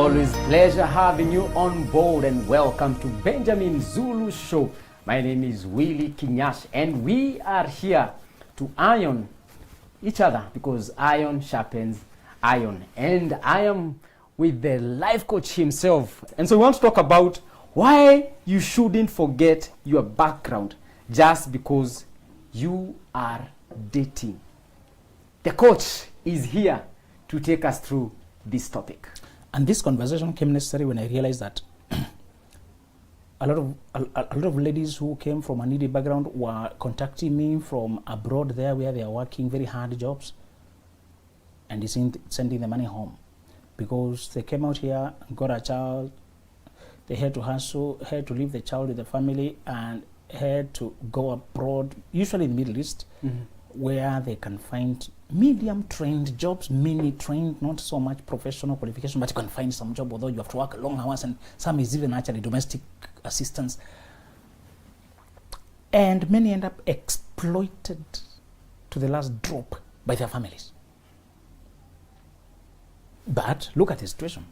Always pleasure having you on board, and welcome to Benjamin Zulu Show. My name is Willie Kinyash, and we are here to iron each other because iron sharpens iron. And I am with the life coach himself. And so we want to talk about why you shouldn't forget your background just because you are dating. The coach is here to take us through this topic. And this conversation came necessary when I realized that a lot of ladies who came from a needy background were contacting me from abroad there where they are working very hard jobs and sending the money home because they came out here, got a child, they had to hustle, had to leave the child with the family and had to go abroad, usually in the Middle East, where they can find medium trained jobs, mini trained, not so much professional qualification, but you can find some job, although you have to work long hours, and some is even actually domestic assistance. And many end up exploited to the last drop by their families. But look at the situation.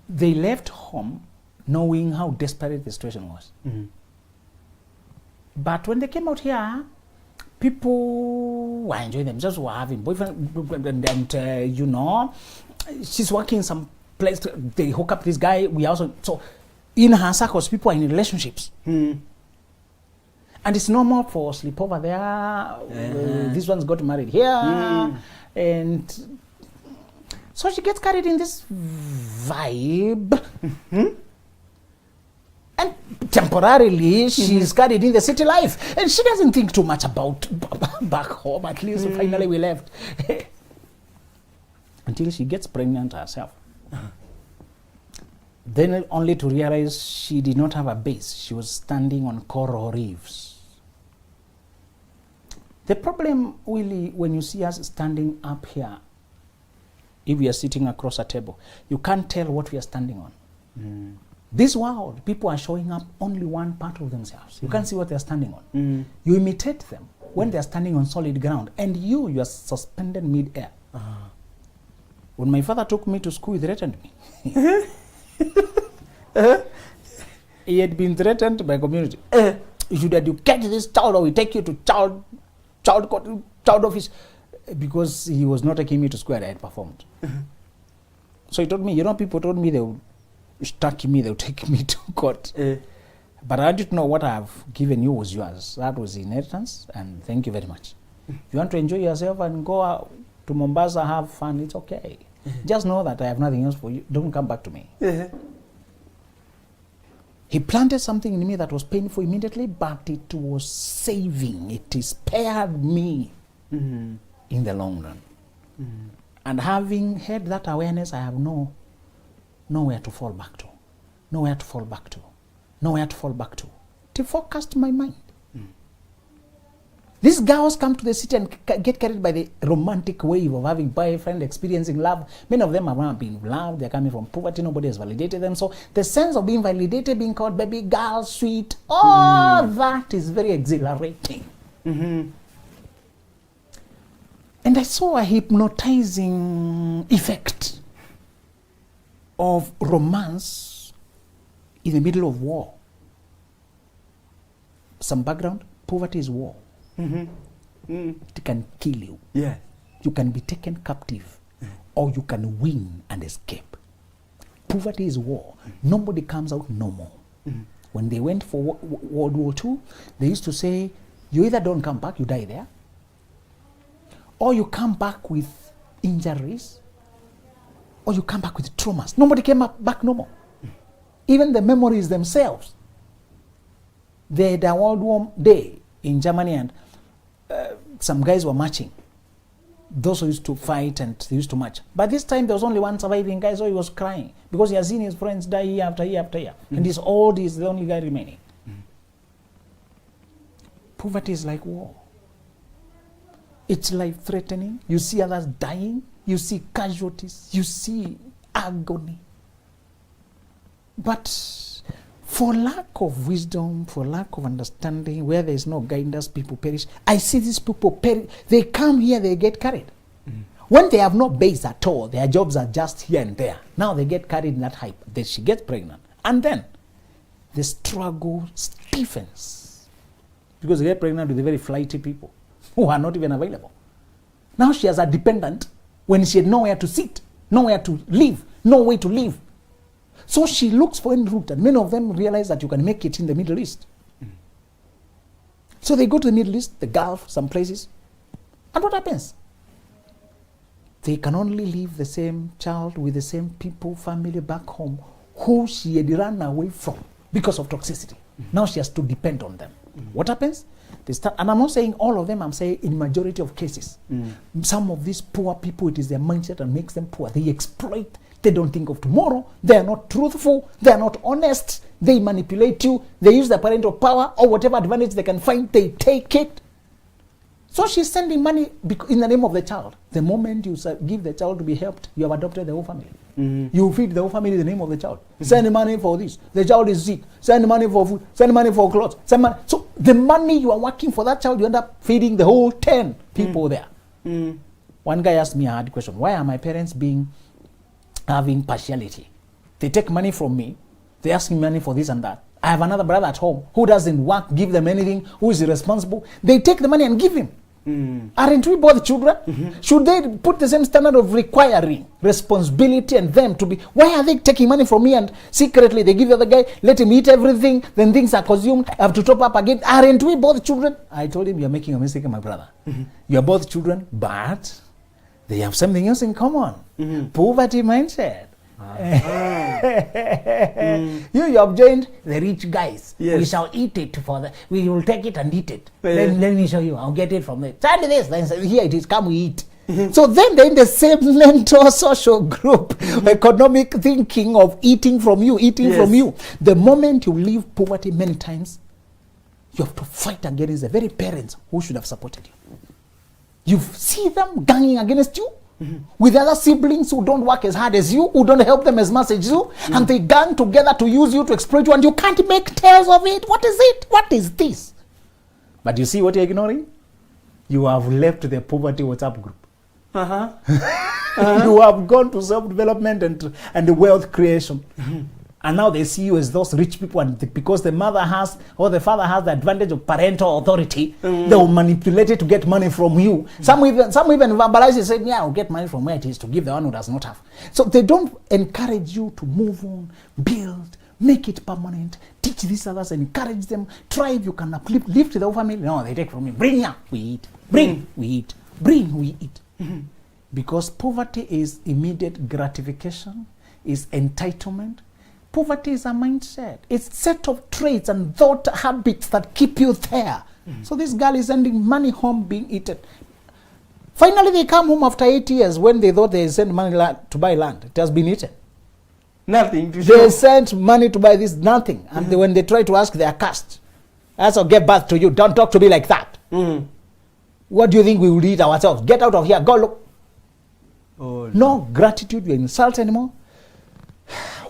They left home knowing how desperate the situation was. But when they came out here, people were enjoying themselves, were having boyfriend, and you know, she's working some place, they hook up this guy, we also, so in her circles, people are in relationships. And it's normal for sleepover there, this one's got married here, and so she gets carried in this vibe. And temporarily, she's carried in the city life. And she doesn't think too much about back home. At least finally we left. Until she gets pregnant herself. Then only to realize she did not have a base. She was standing on coral reefs. The problem, Willie, when you see us standing up here, if we are sitting across a table, you can't tell what we are standing on. This world, people are showing up only one part of themselves. You can't see what they're standing on. You imitate them when they're standing on solid ground, and you are suspended mid-air. When my father took me to school, he threatened me. He had been threatened by community. You should educate this child or we take you to child office, because he was not taking me to school and I had performed. So he told me, you know, people told me they would stuck me, they'll take me to court. But I didn't know what I've given you was yours. That was inheritance, and thank you very much. If you want to enjoy yourself and go out to Mombasa, have fun, it's okay. Just know that I have nothing else for you. Don't come back to me. He planted something in me that was painful immediately, but it was saving. It spared me in the long run. And having had that awareness, I have nowhere to fall back to, nowhere to fall back to, nowhere to fall back to focus my mind. These girls come to the city and get carried by the romantic wave of having boyfriend, experiencing love. Many of them have not been loved. They're coming from poverty. Nobody has validated them. So the sense of being validated, being called baby girl, sweet, all that is very exhilarating. And I saw a hypnotizing effect of romance in the middle of war. Some background, poverty is war. It can kill you. You can be taken captive or you can win and escape. Poverty is war. Nobody comes out normal. When they went for World War II, they used to say, you either don't come back, you die there, or you come back with injuries, or you come back with traumas. Nobody came back normal. Even the memories themselves. They had a World War Day in Germany, and some guys were marching. Those who used to fight and they used to march. But this time there was only one surviving guy, so he was crying because he has seen his friends die year after year after year. And he's old, he's the only guy remaining. Poverty is like war. It's life-threatening. You see others dying. You see casualties. You see agony. But for lack of wisdom, for lack of understanding, where there is no guidance, people perish. I see these people perish. They come here, they get carried. When they have no base at all, their jobs are just here and there. Now they get carried in that hype. Then she gets pregnant. And then the struggle stiffens. Because they get pregnant with very flighty people who are not even available. Now she has a dependent when she had nowhere to sit, nowhere to live, no way to live. So she looks for any route, and many of them realize that you can make it in the Middle East. So they go to the Middle East, the Gulf, some places. And what happens? They can only leave the same child with the same people, family back home, who she had run away from because of toxicity. Now she has to depend on them. What happens? They start, and I'm not saying all of them, I'm saying in majority of cases. Some of these poor people, it is their mindset that makes them poor. They exploit. They don't think of tomorrow. They are not truthful. They are not honest. They manipulate you. They use their parental power or whatever advantage they can find. They take it. So she's sending money in the name of the child. The moment you give the child to be helped, you have adopted the whole family. You feed the whole family in the name of the child. Send money for this. The child is sick. Send money for food. Send money for clothes. Send money. So the money you are working for that child, you end up feeding the whole 10 people there. One guy asked me a hard question. Why are my parents having partiality? They take money from me. They ask me money for this and that. I have another brother at home who doesn't work, give them anything, who is irresponsible. They take the money and give him. Aren't we both children? Should they put the same standard of requiring responsibility and them to be? Why are they taking money from me and secretly they give the other guy, let him eat everything, then things are consumed, I have to top up again? Aren't we both children? I told him, you're making a mistake, my brother. You're both children, but they have something else in common. Poverty mindset. You have joined the rich guys. Yes. We shall eat it we will take it and eat it. Then let me show you. I'll get it from there. Send this. Then say, here it is. Come, we eat. So then they're in the same mental social group, economic thinking of eating from you, from you. The moment you leave poverty many times, you have to fight against the very parents who should have supported you. You see them ganging against you. With other siblings who don't work as hard as you, who don't help them as much as you, and they gang together to use you, to exploit you, and you can't make tales of it. What is it? What is this? But you see what you're ignoring? You have left the poverty WhatsApp group. You have gone to self-development and the wealth creation. And now they see you as those rich people, and because the mother has or the father has the advantage of parental authority, they will manipulate it to get money from you. Some even verbalize it, say, yeah, I'll get money from where it is to give the one who does not have. So they don't encourage you to move on, build, make it permanent, teach these others, encourage them, try if you can uplift, lift the whole family. No, they take from me. Bring here, we eat. Bring, we eat. Bring, we eat. Because poverty is immediate gratification, is entitlement. Poverty is a mindset. It's a set of traits and thought habits that keep you there. So this girl is sending money home being eaten. Finally, they come home after 8 years when they thought they sent money to buy land. It has been eaten. Nothing to show. They sent money to buy this, nothing. And when they try to ask, they are cast. I shall give birth to you. Don't talk to me like that. What do you think we will eat ourselves? Get out of here. Go look. Oh, no gratitude. You insult anymore.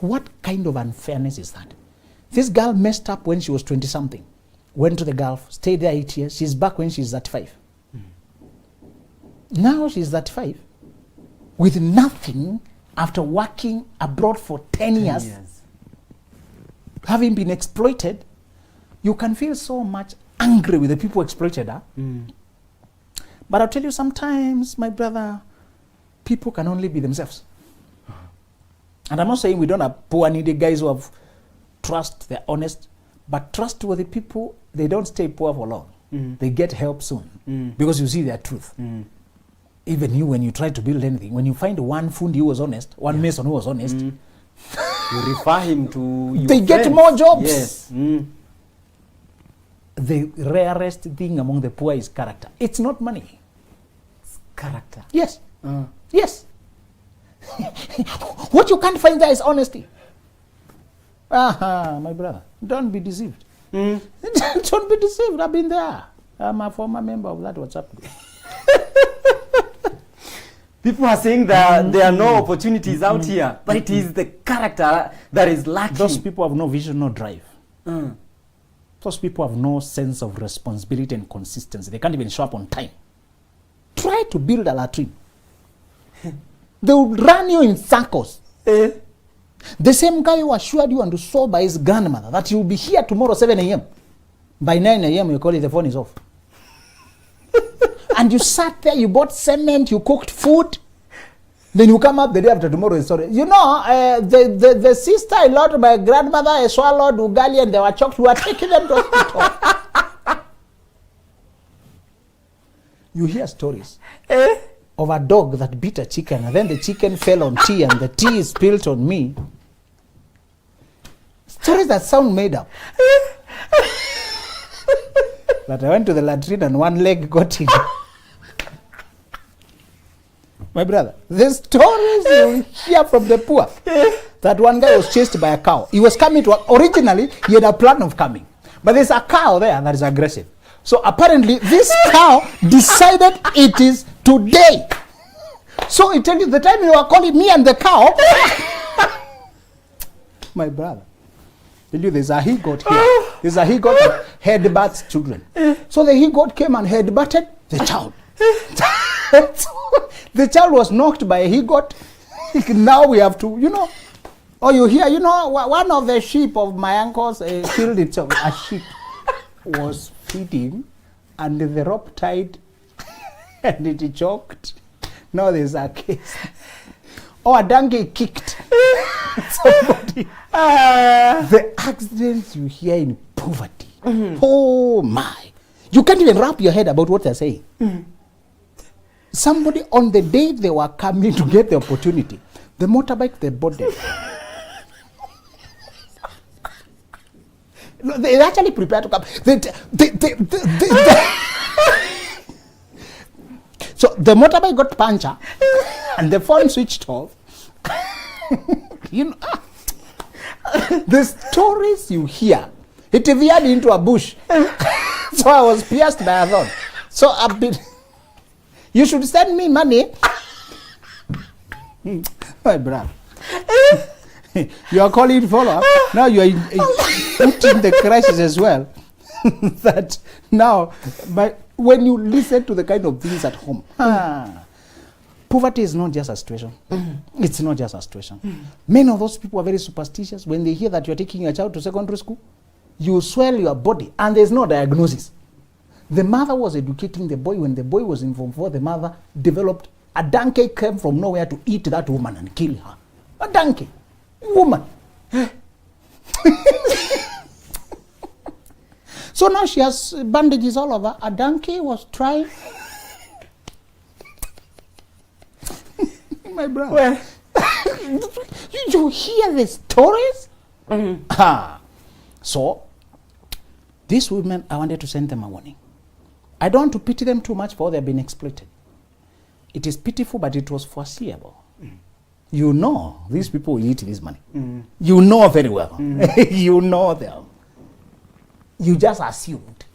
What kind of unfairness is that? This girl messed up when she was 20-something. Went to the Gulf, stayed there 8 years. She's back when she's 35. Now she's 35 with nothing after working abroad for 10 years. Having been exploited, you can feel so much angry with the people who exploited her. But I'll tell you, sometimes, my brother, people can only be themselves. And I'm not saying we don't have poor, needy guys who have trust, they're honest, but trustworthy people, they don't stay poor for long. They get help soon because you see their truth. Even you, when you try to build anything, when you find one fundi who was honest, one mason who was honest, you refer him to your they get friends. more jobs. Yes. The rarest thing among the poor is character. It's not money. It's character. Yes. Yes. What you can't find there is honesty. My brother, don't be deceived. Don't be deceived. I've been there. I'm a former member of that WhatsApp group. People are saying that there are no opportunities out here, but it is the character that is lacking. Those people have no vision, no drive. Those people have no sense of responsibility and consistency. They can't even show up on time. Try to build a latrine. They would run you in circles. The same guy who assured you and who saw by his grandmother that you will be here tomorrow 7 a.m. By 9 a.m. you call it, the phone is off. And you sat there, you bought cement, you cooked food. Then you come up the day after tomorrow and sorry. You know, the sister-in-law to my grandmother swallowed ugali and they were choked. We were taking them to hospital. You hear stories of a dog that beat a chicken and then the chicken fell on tea and the tea spilled on me. Stories that sound made up. But I went to the latrine and one leg got in. My brother, the stories you hear from the poor. That one guy was chased by a cow. He was coming to work. Originally, he had a plan of coming. But there's a cow there that is aggressive. So apparently, this cow decided it is today. So I tell you, the time you are calling me and the cow, my brother, tell you there's a he-goat here. There's a he-goat that headbutts children. So the he-goat came and headbutted the child. The child was knocked by a he-goat. Now we have to, you know. Oh, you hear, you know, one of the sheep of my uncle's killed itself. A sheep was feeding and the rope tied and it choked. Now there's a case. Oh, a donkey kicked somebody. The accidents you hear in poverty. Oh my. You can't even wrap your head about what they're saying. Somebody on the day they were coming to get the opportunity, the motorbike they bought them. No, they actually prepared to come. So the motorbike got punctured and the phone switched off. You know, the stories you hear, it veered into a bush. So I was pierced by a thorn. So I've been, you should send me money. My brother. You are calling follow-up. Now you are putting the crisis as well. That now, when you listen to the kind of things at home, poverty is not just a situation. It's not just a situation. Many of those people are very superstitious. When they hear that you are taking your child to secondary school, you swell your body and there's no diagnosis. The mother was educating the boy. When the boy was in Form 4, the mother developed a donkey came from nowhere to eat that woman and kill her. A donkey. Woman. So now she has bandages all over. A donkey was trying. My brother. Well, you hear the stories? So, these women, I wanted to send them a warning. I don't want to pity them too much for they have been exploited. It is pitiful, but it was foreseeable. You know these people will eat this money. You know very well. You know them. You just assumed.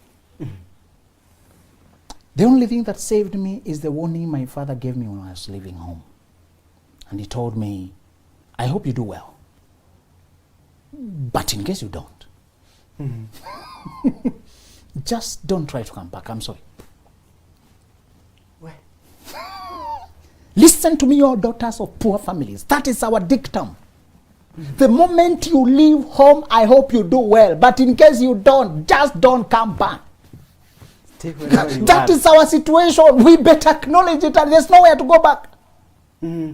The only thing that saved me is the warning my father gave me when I was leaving home. And he told me, I hope you do well. But in case you don't, just don't try to come back. I'm sorry. Well. Listen to me, your daughters of poor families. That is our dictum. The moment you leave home, I hope you do well. But in case you don't, just don't come back. That is our situation. We better acknowledge it and there's nowhere to go back.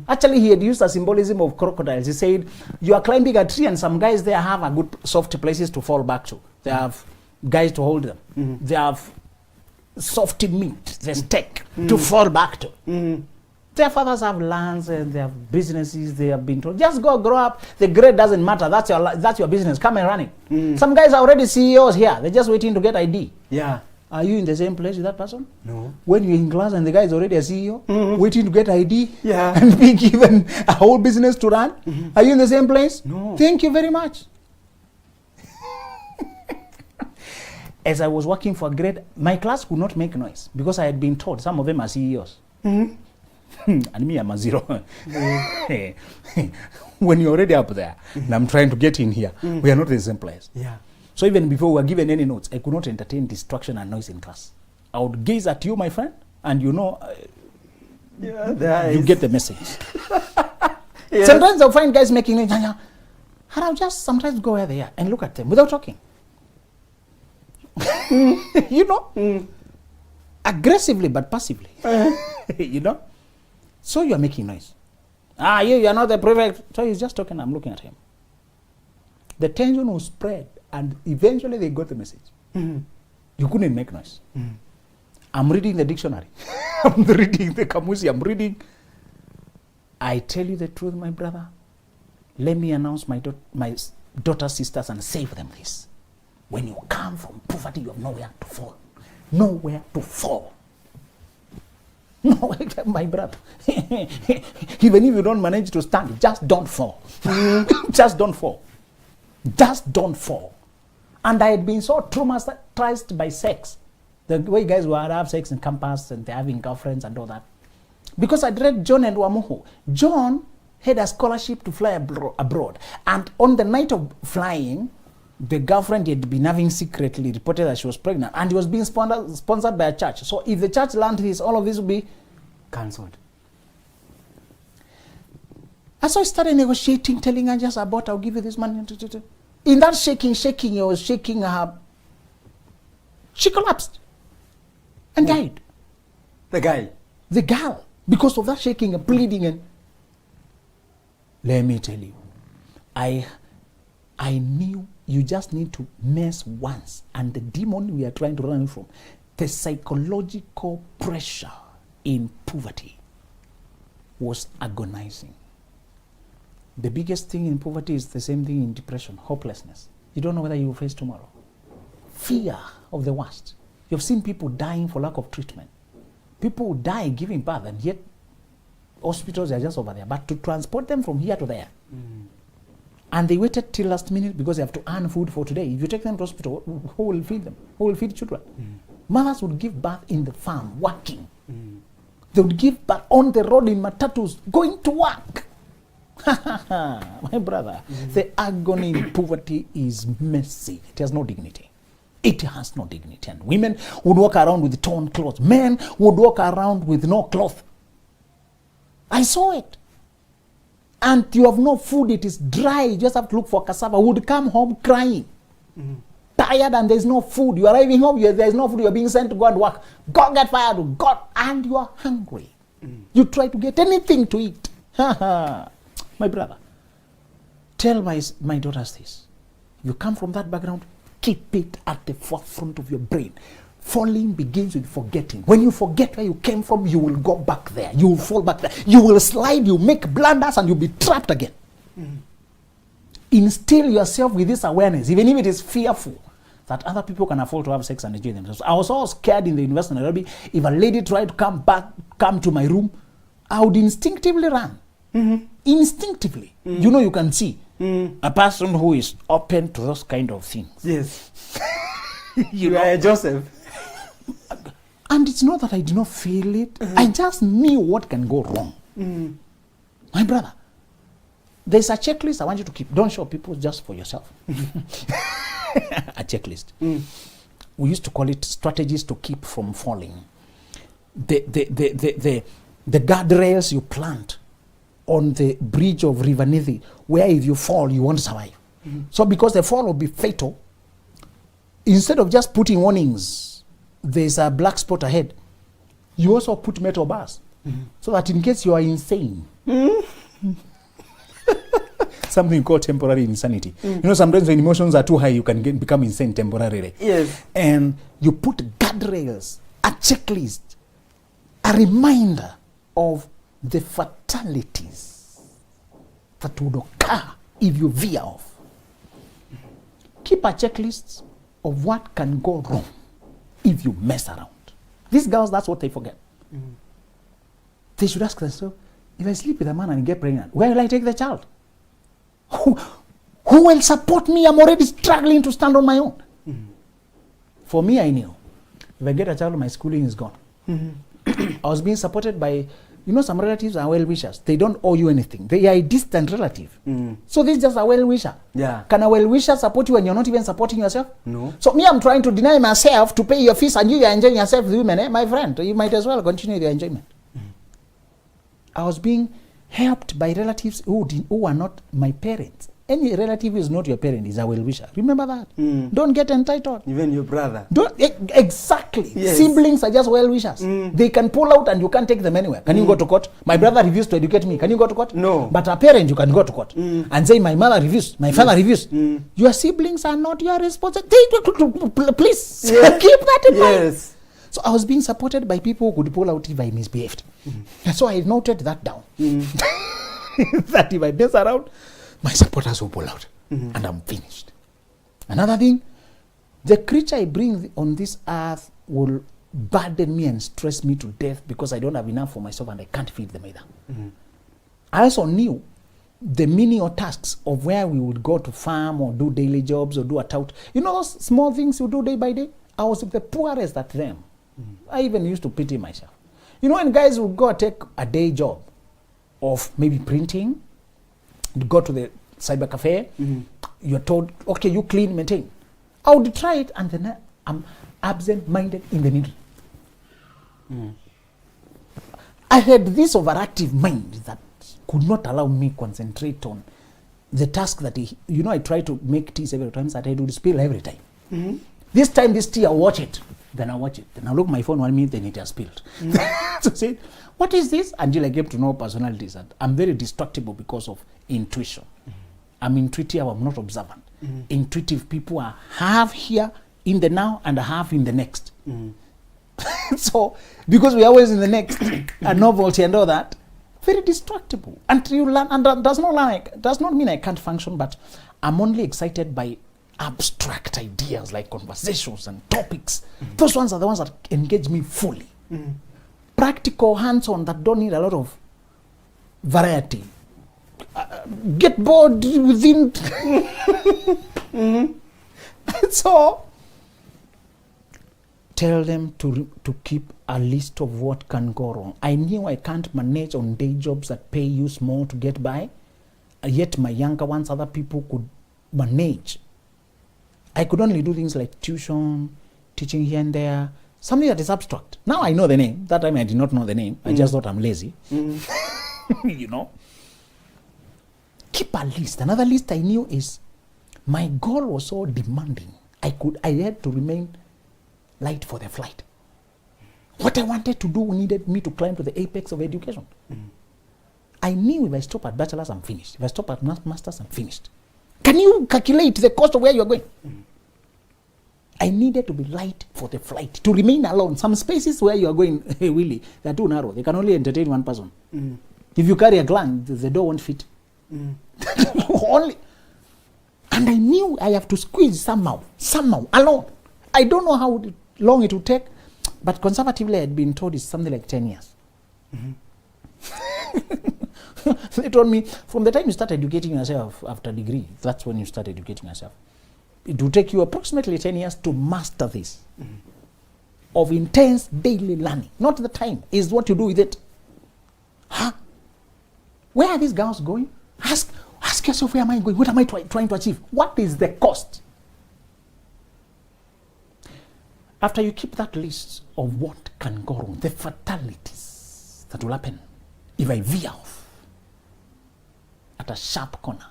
Actually, he had used a symbolism of crocodiles. He said, you are climbing a tree and some guys there have a good soft places to fall back to. They have guys to hold them. They have soft meat, the steak to fall back to. Their fathers have lands and they have businesses. They have been told, just go grow up. The grade doesn't matter. That's your business. Come and run it. Some guys are already CEOs here. They're just waiting to get ID. Yeah. Are you in the same place with that person? No. When you're in class and the guy is already a CEO, waiting to get ID and being given a whole business to run, are you in the same place? No. Thank you very much. As I was working for a grade, my class could not make noise because I had been told some of them are CEOs. And me, I'm a zero. When you're already up there and I'm trying to get in here, we are not in the same place. Yeah. So even before we were given any notes, I could not entertain distraction and noise in class. I would gaze at you, my friend, and you know, Yeah, you get the message. Yes. Sometimes I'll find guys making it, and I'll just sometimes go where they are and look at them without talking. You know? Aggressively but passively. You know? So you're making noise. You're not the prefect. So he's just talking, I'm looking at him. The tension will spread, and eventually they got the message. You couldn't make noise. I'm reading the dictionary. I'm reading the Kamusi. I'm reading. I tell you the truth, my brother. Let me announce my daughter's sisters and say for them this. When you come from poverty, you have nowhere to fall. Nowhere to fall. No, my brother. Even if you don't manage to stand, just don't fall. Just don't fall. Just don't fall. And I had been so traumatized by sex. The way guys would have sex in campus and they're having girlfriends and all that. Because I'd read John and Wamuhu. John had a scholarship to fly abroad. And on the night of flying, the girlfriend had been having secretly reported that she was pregnant. And he was being sponsored by a church. So if the church learned this, all of this would be cancelled. And so I started negotiating, telling her just about, I'll give you this money. In that shaking, he was shaking her. She collapsed and died. The guy? The girl. Because of that shaking and bleeding. And let me tell you, I knew you just need to mess once. And the demon we are trying to run from, the psychological pressure in poverty was agonizing. The biggest thing in poverty is the same thing in depression, hopelessness. You don't know whether you will face tomorrow. Fear of the worst. You've seen people dying for lack of treatment. People die giving birth, and yet hospitals are just over there. But to transport them from here to there, and they waited till last minute because they have to earn food for today. If you take them to hospital, who will feed them? Who will feed children? Mothers would give birth in the farm, working. They would give birth on the road in matatus, going to work. My brother, the agony in poverty is messy. It has no dignity. It has no dignity. And women would walk around with torn clothes. Men would walk around with no cloth. I saw it. And you have no food. It is dry. You just have to look for cassava. Would come home crying. Tired, and there's no food. You are arriving home, there's no food. You're being sent to go and work. Go get fired. God, and you are hungry. You try to get anything to eat. My brother, tell my daughters this. You come from that background, keep it at the forefront of your brain. Falling begins with forgetting. When you forget where you came from, you will go back there. You will fall back there. You will slide, you make blunders, and you'll be trapped again. Instill yourself with this awareness, even if it is fearful, that other people can afford to have sex and enjoy themselves. I was all scared in the University of Nairobi. If a lady tried to come to my room, I would instinctively run. Instinctively. You know, you can see a person who is open to those kind of things. Yes. you know? are Joseph. And it's not that I did not feel it. I just knew what can go wrong. My brother, there's a checklist I want you to keep. Don't show people, just for yourself. A checklist. We used to call it strategies to keep from falling. The guardrails you plant on the bridge of River Nithi, where if you fall, you won't survive. So because the fall will be fatal, instead of just putting warnings, there's a black spot ahead, you also put metal bars, so that in case you are insane, something called temporary insanity. You know, sometimes when emotions are too high, you can become insane temporarily. Yes. And you put guardrails, a checklist, a reminder of the fatalities that would occur if you veer off. Keep a checklist of what can go wrong if you mess around. These girls, that's what they forget. They should ask themselves, if I sleep with a man and get pregnant, where will I take the child? Who will support me? I'm already struggling to stand on my own. For me, I knew, if I get a child, my schooling is gone. I was being supported by, you know, some relatives are well-wishers. They don't owe you anything. They are a distant relative. So this is just a well-wisher. Yeah. Can a well-wisher support you when you're not even supporting yourself? No. So me, I'm trying to deny myself to pay your fees, and you are enjoying yourself with women. My friend, you might as well continue your enjoyment. I was being helped by relatives who are not my parents. Any relative who is not your parent is a well-wisher. Remember that. Don't get entitled. Even your brother. Exactly. Yes. Siblings are just well-wishers. They can pull out and you can't take them anywhere. Can you go to court? My brother refused to educate me. Can you go to court? No. But a parent, you can go to court and say, my mother refused, my father refused. Your siblings are not your responsibility. Please keep that in mind. So I was being supported by people who could pull out if I misbehaved. And so I noted that down. That if I mess around, my supporters will pull out. And I'm finished. Another thing, the creature I bring on this earth will burden me and stress me to death because I don't have enough for myself and I can't feed them either. I also knew the menial tasks of where we would go to farm or do daily jobs or do a tout. You know those small things you do day by day? I was the poorest at them. I even used to pity myself. You know, when guys would go take a day job of maybe printing, go to the cyber cafe, you're told, okay, you clean, maintain. I would try it and then I'm absent-minded in the middle. I had this overactive mind that could not allow me concentrate on the task that, I try to make tea several times that I would spill every time. This time, this tea, I'll watch it. Then I'll watch it. Then I'll look at my phone 1 minute, then it has spilled. So say, what is this? Until I get to know personalities. And I'm very destructible because of intuition. I'm intuitive, I'm not observant. Intuitive people are half here in the now and half in the next. So, because we're always in the next, and novelty and all that, very destructible. Until you learn, and that does not mean I can't function, but I'm only excited by abstract ideas like conversations and topics. Those ones are the ones that engage me fully. Practical, hands-on, that don't need a lot of variety. Get bored within. So, tell them to keep a list of what can go wrong. I knew I can't manage on day jobs that pay you small to get by, yet my younger ones, other people could manage. I could only do things like tuition, teaching here and there, something that is abstract. Now I know the name. That time I did not know the name. I just thought I'm lazy. You know. Keep a list. Another list I knew is my goal was so demanding. I had to remain light for the flight. What I wanted to do needed me to climb to the apex of education. I knew if I stop at bachelor's, I'm finished. If I stop at master's, I'm finished. Can you calculate the cost of where you're going? I needed to be light for the flight, to remain alone. Some spaces where you are going, hey, Willie, they're too narrow. They can only entertain one person. If you carry a gland, the door won't fit. Only. And I knew I have to squeeze somehow, alone. I don't know how long it would take, but conservatively I had been told it's something like 10 years. They told me, from the time you start educating yourself after degree, that's when you start educating yourself. It will take you approximately 10 years to master this. Of intense daily learning. Not the time, is what you do with it. Huh? Where are these girls going? Ask yourself, where am I going? What am I trying to achieve? What is the cost? After you keep that list of what can go wrong, the fatalities that will happen if I veer off at a sharp corner,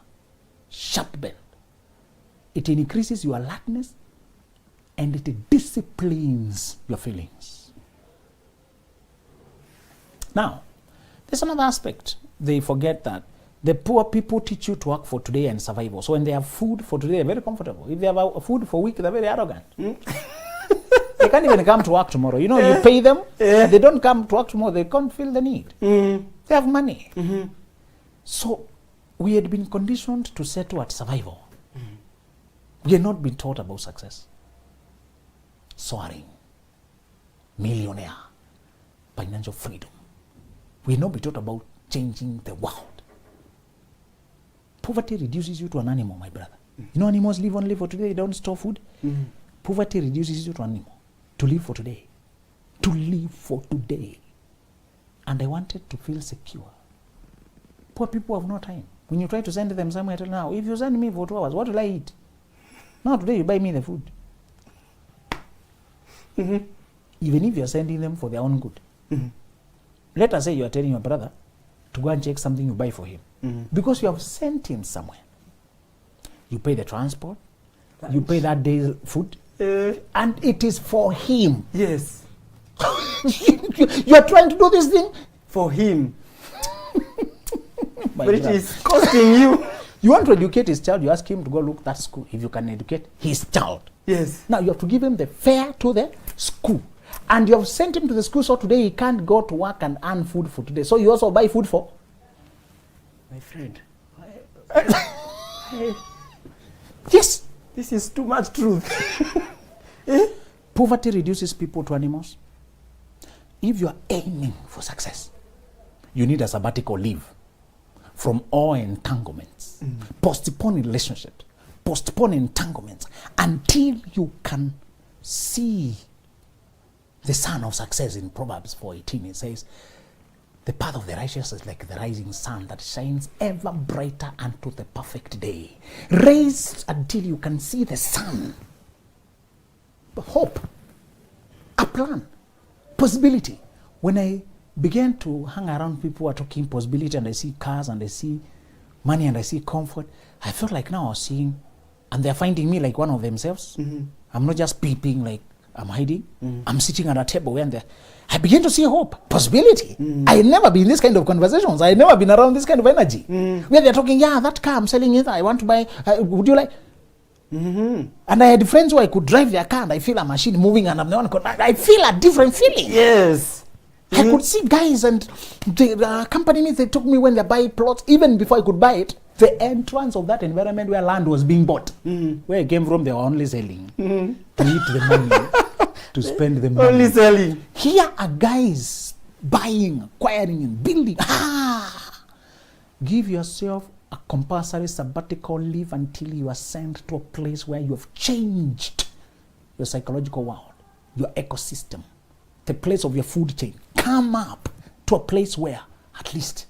sharp bend, it increases your alertness and it disciplines your feelings. Now, there's another aspect. They forget that the poor people teach you to work for today and survival. So when they have food for today, they're very comfortable. If they have food for a week, they're very arrogant. They can't even come to work tomorrow. You know, you pay them, they don't come to work tomorrow, they can't feel the need. They have money. So we had been conditioned to settle at survival. We had not been taught about success. Soaring, millionaire, financial freedom. We had not been taught about changing the world. Poverty reduces you to an animal, my brother. You know, animals live only for today, they don't store food. Poverty reduces you to an animal. To live for today. To live for today. And I wanted to feel secure. Poor people have no time. When you try to send them somewhere, tell now, if you send me for 2 hours, what will I eat? Now today you buy me the food. Even if you're sending them for their own good. Let us say you are telling your brother, to go and check something you buy for him. Because you have sent him somewhere. You pay the transport, you pay that day's food, and it is for him. Yes. You are trying to do this thing For him. My But it brother. is costing you. You want to educate his child, you ask him to go look that school if you can educate his child. Yes. Now you have to give him the fare to the school. And you have sent him to the school, so today he can't go to work and earn food for today. So you also buy food for? My friend. Yes. This is too much truth. Poverty reduces people to animals. If you are aiming for success, you need a sabbatical leave from all entanglements. Postpone relationships, postpone entanglements until you can see the sun of success. In Proverbs 4:18, it says, the path of the righteous is like the rising sun that shines ever brighter unto the perfect day. Raise until you can see the sun. Hope, a plan, possibility. When I began to hang around people who are talking possibility, and I see cars and I see money and I see comfort, I felt like now I was seeing, and they're finding me like one of themselves. I'm not just peeping like I'm hiding. I'm sitting at a table where I began to see hope, possibility. I had never been in this kind of conversations. I had never been around this kind of energy. Where they're talking, yeah, that car, I'm selling it, I want to buy, would you like? And I had friends who I could drive their car and I feel a machine moving and I'm the one, I feel a different feeling. Yes. I could see guys and they accompany me, they took me when they buy plots, even before I could buy it, the entrance of that environment where land was being bought. Where I came from, they were only selling to eat the money, to spend the money. Only selling. Here are guys buying, acquiring, and building. Give yourself a compulsory sabbatical leave until you are sent to a place where you have changed your psychological world, your ecosystem, the place of your food chain. Come up to a place where at least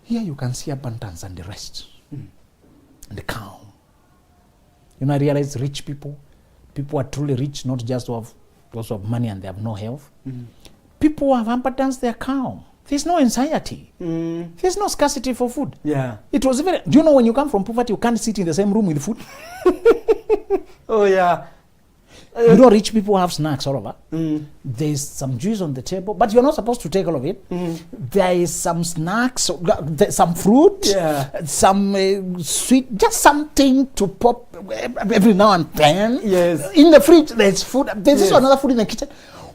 here you can see abundance and the rest and the calm. You know, I realize rich people are truly rich, not just those who have money and they have no health. People who have abundance, they're calm. There's no anxiety. There's no scarcity for food. Yeah. It was very. Do you know when you come from poverty, you can't sit in the same room with food? Oh, yeah. You know, rich people have snacks all over. There's some juice on the table, but you're not supposed to take all of it. There is some snacks, some fruit, some sweet, just something to pop every now and then. Yes. In the fridge, there's food. There's also another food in the kitchen.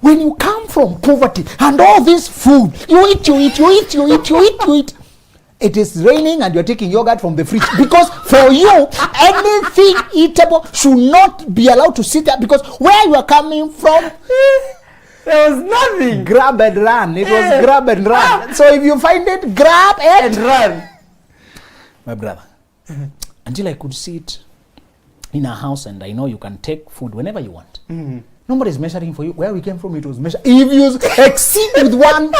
When you come from poverty and all this food, you eat. It is raining and you're taking yogurt from the fridge because for you, anything eatable should not be allowed to sit there because where you are coming from, there was nothing. Grab and run. It was grab and run. So if you find it, grab And run. My brother, until I could sit in a house and I know you can take food whenever you want. Nobody's measuring for you. Where we came from, it was measured. If you exceed with one,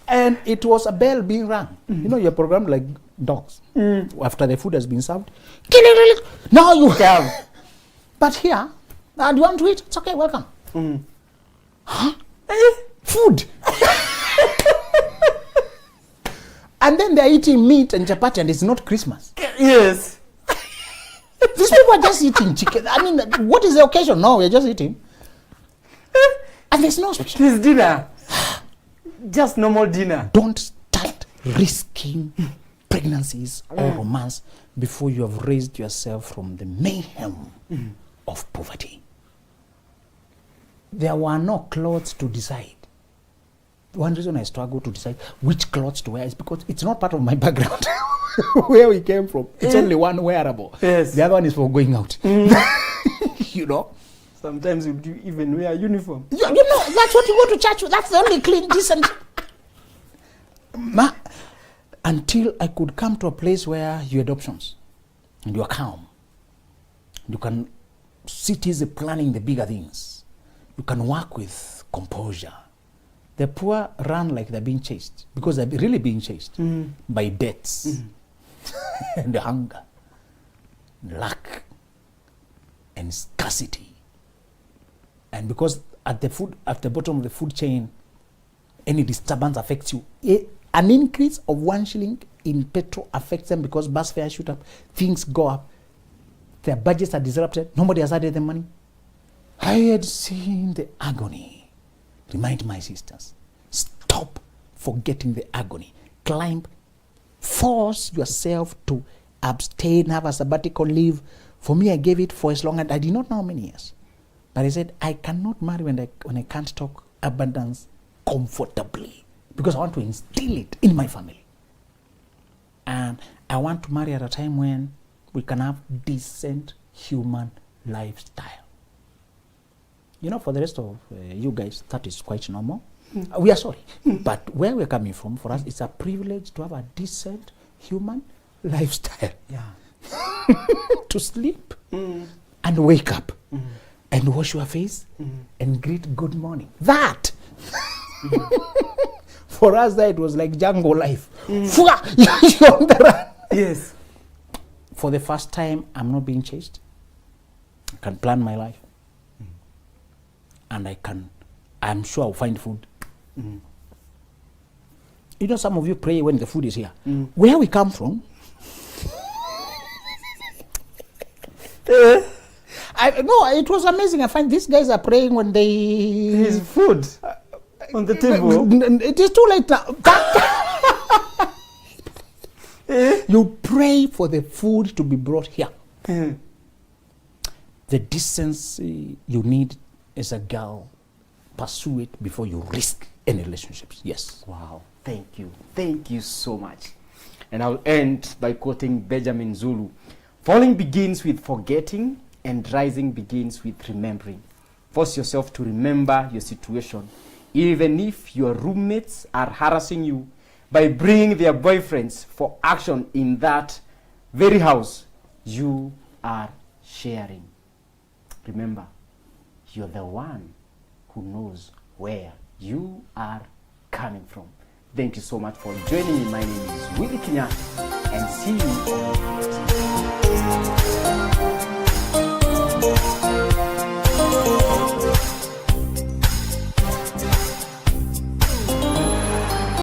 and it was a bell being rung. You know, you're programmed like dogs. After the food has been served, now you have. But here, do you want to eat? It's okay, welcome. Huh? Food. And then they're eating meat and chapati and it's not Christmas. Yes. These people are just eating chicken. I mean, what is the occasion? No, we're just eating. And there's no special. This dinner. Just normal dinner. Don't start risking pregnancies or romance before you have raised yourself from the mayhem of poverty. There were no clothes to decide. One reason I struggle to decide which clothes to wear is because it's not part of my background. Where we came from. It's only one wearable. Yes. The other one is for going out. You know? Sometimes you do even wear a uniform. You know, that's what you go to church with. That's the only clean, decent. Until I could come to a place where you had options and you are calm. You can sit easy planning the bigger things. You can work with composure. The poor run like they're being chased because they're really being chased by debts and hunger, lack, and scarcity. And because at the bottom of the food chain, any disturbance affects you. An increase of 1 shilling in petrol affects them because bus fares shoot up, things go up, their budgets are disrupted, nobody has added the money. I had seen the agony. Remind my sisters, stop forgetting the agony. Climb, force yourself to abstain, have a sabbatical leave. For me, I gave it for as long as, I did not know how many years. But I said, I cannot marry when I can't talk abundance comfortably, because I want to instill it in my family. And I want to marry at a time when we can have decent human lifestyle. You know, for the rest of you guys, that is quite normal. We are sorry. But where we're coming from, for us, it's a privilege to have a decent human lifestyle. Yeah. To sleep and wake up and wash your face and greet good morning. That! For us, that was like jungle life. You're on the run. Yes. For the first time, I'm not being chased. I can plan my life. And I'm sure I'll find food. You know, some of you pray when the food is here. Where we come from, no, it was amazing. I find these guys are praying when they... There's food on the table. It is too late now. You pray for the food to be brought here. The decency you need as a girl, pursue it before you risk any relationships. Yes. Wow. Thank you. Thank you so much. And I'll end by quoting Benjamin Zulu. Falling begins with forgetting, and rising begins with remembering. Force yourself to remember your situation, even if your roommates are harassing you by bringing their boyfriends for action in that very house you are sharing. Remember, you're the one who knows where you are coming from. Thank you so much for joining me. My name is Willie Kinya, and see you